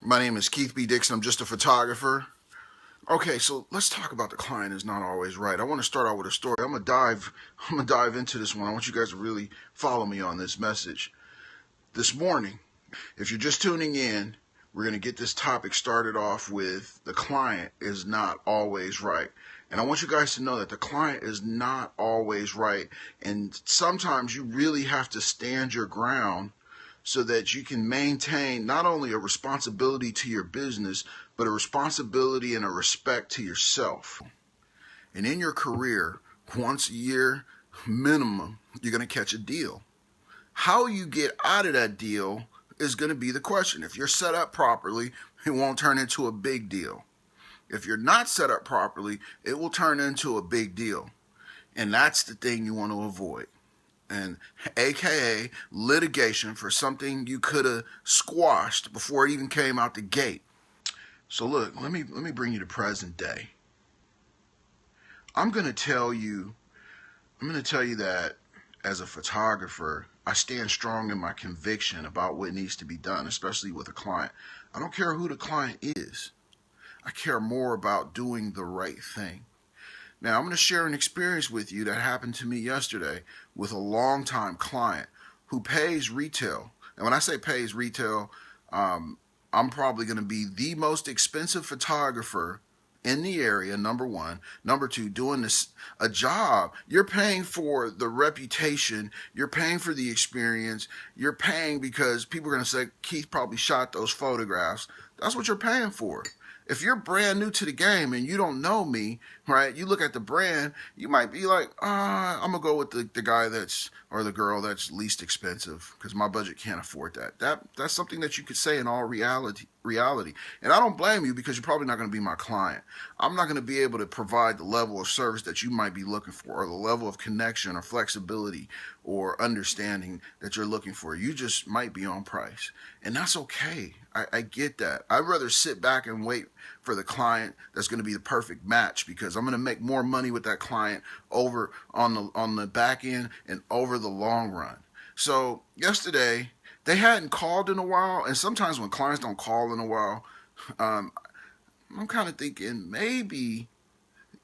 My name is Keith B. Dixon. I'm just a photographer. Okay, so let's talk about the client is not always right. I want to start out with a story. I'm gonna dive into this one. I want you guys to really follow me on this message. This morning, if you're just tuning in, we're gonna get this topic started off with the client is not always right. And I want you guys to know that the client is not always right. And sometimes you really have to stand your ground so that you can maintain not only a responsibility to your business, but a responsibility and a respect to yourself. And in your career, once a year minimum, you're going to catch a deal. How you get out of that deal is going to be the question. If you're set up properly, it won't turn into a big deal. If you're not set up properly, it will turn into a big deal. And that's the thing you want to avoid. And aka litigation for something you could have squashed before it even came out the gate. So look, let me bring you to present day. I'm going to tell you that as a photographer, I stand strong in my conviction about what needs to be done, especially with a client. I don't care who the client is. I care more about doing the right thing. Now, I'm going to share an experience with you that happened to me yesterday with a longtime client who pays retail. And when I say pays retail, I'm probably going to be the most expensive photographer in the area, number one. Number two, doing a job. You're paying for the reputation. You're paying for the experience. You're paying because people are going to say, Keith probably shot those photographs. That's what you're paying for. If you're brand new to the game and you don't know me, right, you look at the brand, you might be like, I'm going to go with the guy or the girl that's least expensive because my budget can't afford that. That's something that you could say in all reality. And I don't blame you because you're probably not going to be my client. I'm not going to be able to provide the level of service that you might be looking for or the level of connection or flexibility or understanding that you're looking for. You just might be on price. And that's okay. I get that. I'd rather sit back and wait for the client that's going to be the perfect match because I'm going to make more money with that client over on the back end and over the long run. So yesterday, they hadn't called in a while, and sometimes when clients don't call in a while, I'm kind of thinking maybe,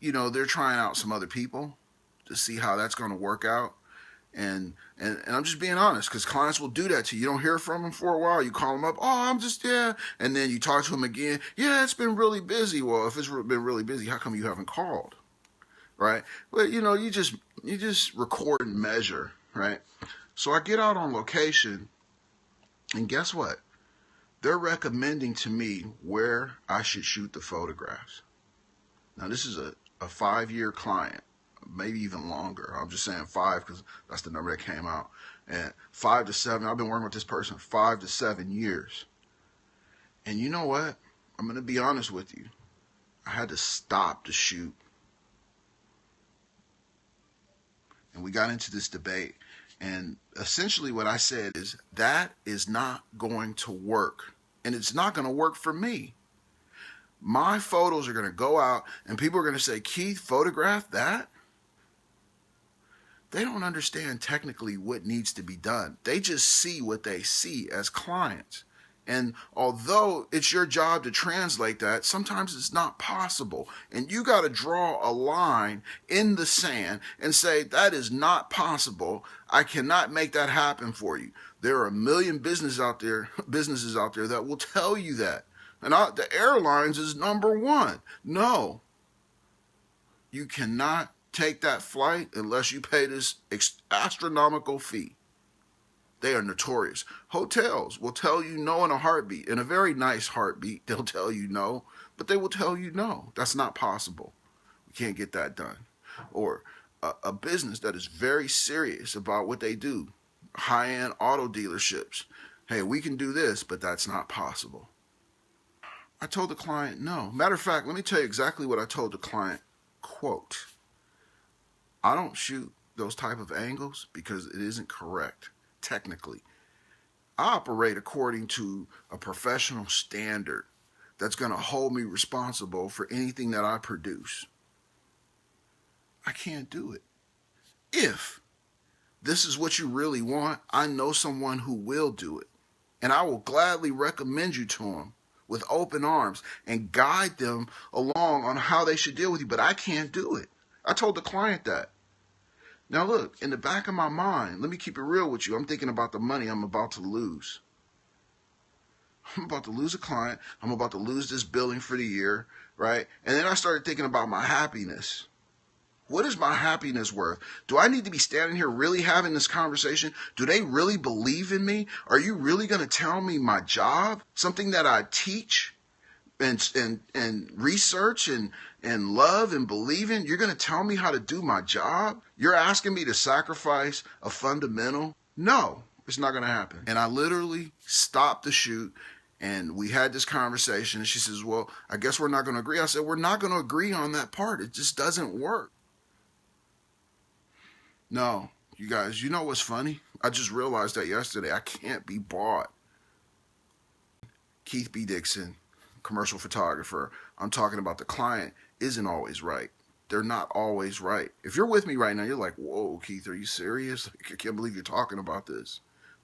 they're trying out some other people to see how that's going to work out. And I'm just being honest because clients will do that to you. You don't hear from them for a while. You call them up. Oh, I'm just, yeah. And then you talk to them again. Yeah, it's been really busy. Well, if it's been really busy, how come you haven't called? Right? But, you just record and measure, right? So I get out on location, and guess what? They're recommending to me where I should shoot the photographs. Now, this is a 5-year client. Maybe even longer. I'm just saying 5 because that's the number that came out. And 5 to 7, I've been working with this person 5 to 7 years. And you know what? I'm going to be honest with you. I had to stop the shoot. And we got into this debate. And essentially what I said is that is not going to work. And it's not going to work for me. My photos are going to go out and people are going to say, Keith, photograph that? They don't understand technically what needs to be done. They just see what they see as clients. And although it's your job to translate that, sometimes it's not possible. And you got to draw a line in the sand and say, that is not possible. I cannot make that happen for you. There are a million businesses out there that will tell you that. And the airlines is number one. No, you cannot take that flight unless you pay this astronomical fee. They are notorious. Hotels will tell you no in a heartbeat. In a very nice heartbeat, they'll tell you no, but they will tell you no. That's not possible. We can't get that done. Or a business that is very serious about what they do. High-end auto dealerships. Hey, we can do this, but that's not possible. I told the client no. Matter of fact, let me tell you exactly what I told the client. Quote, I don't shoot those type of angles because it isn't correct, technically. I operate according to a professional standard that's going to hold me responsible for anything that I produce. I can't do it. If this is what you really want, I know someone who will do it. And I will gladly recommend you to him with open arms and guide them along on how they should deal with you. But I can't do it. I told the client that. Now look, in the back of my mind, let me keep it real with you. I'm thinking about the money I'm about to lose. I'm about to lose a client. I'm about to lose this billing for the year, right? And then I started thinking about my happiness. What is my happiness worth? Do I need to be standing here really having this conversation? Do they really believe in me? Are you really going to tell me my job, something that I teach and research and love and believe in? You're going to tell me how to do my job? You're asking me to sacrifice a fundamental? No, it's not going to happen. And I literally stopped the shoot. And we had this conversation, and she says, well, I guess we're not going to agree. I said, we're not going to agree on that part. It just doesn't work. No, you guys, you know what's funny? I just realized that yesterday. I can't be bought. Keith B. Dixon, commercial photographer. I'm talking about the client isn't always right. They're not always right. If you're with me right now, you're like, whoa, Keith, are you serious? I can't believe you're talking about this,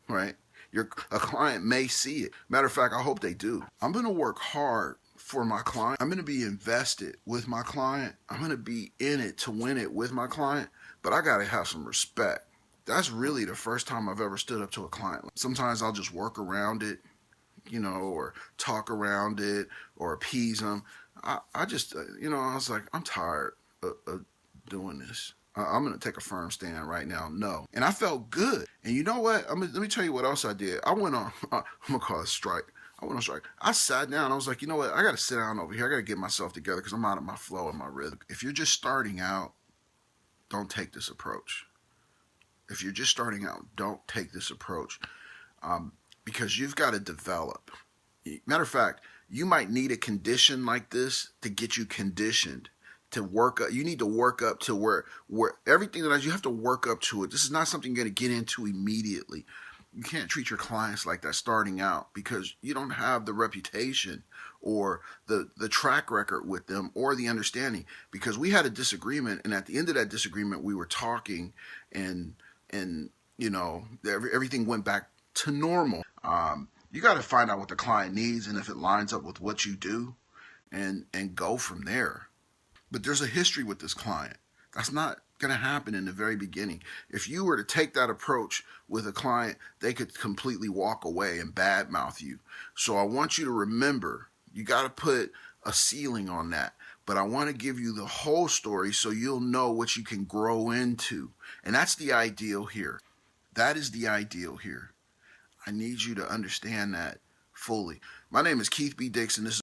right? A client may see it. Matter of fact, I hope they do. I'm going to work hard for my client. I'm going to be invested with my client. I'm going to be in it to win it with my client, but I got to have some respect. That's really the first time I've ever stood up to a client. Sometimes I'll just work around it, or talk around it or appease them. I just, I was like, I'm tired of doing this. I'm going to take a firm stand right now. No. And I felt good. And you know what? Let me tell you what else I did. I went on, I'm going to call it strike. I went on strike. I sat down. I was like, you know what? I got to sit down over here. I got to get myself together because I'm out of my flow and my rhythm. If you're just starting out, don't take this approach. If you're just starting out, don't take this approach because you've got to develop. Matter of fact, you might need a condition like this to get you conditioned. To work up, you need to work up to where everything that you have to work up to it. This is not something you're going to get into immediately. You can't treat your clients like that starting out because you don't have the reputation or the track record with them or the understanding. Because we had a disagreement, and at the end of that disagreement, we were talking, and everything went back to normal. You got to find out what the client needs and if it lines up with what you do, and go from there. But there's a history with this client. That's not going to happen in the very beginning. If you were to take that approach with a client, they could completely walk away and badmouth you. So I want you to remember, you got to put a ceiling on that. But I want to give you the whole story so you'll know what you can grow into. And that's the ideal here. That is the ideal here. I need you to understand that fully. My name is Keith B. Dixon. This is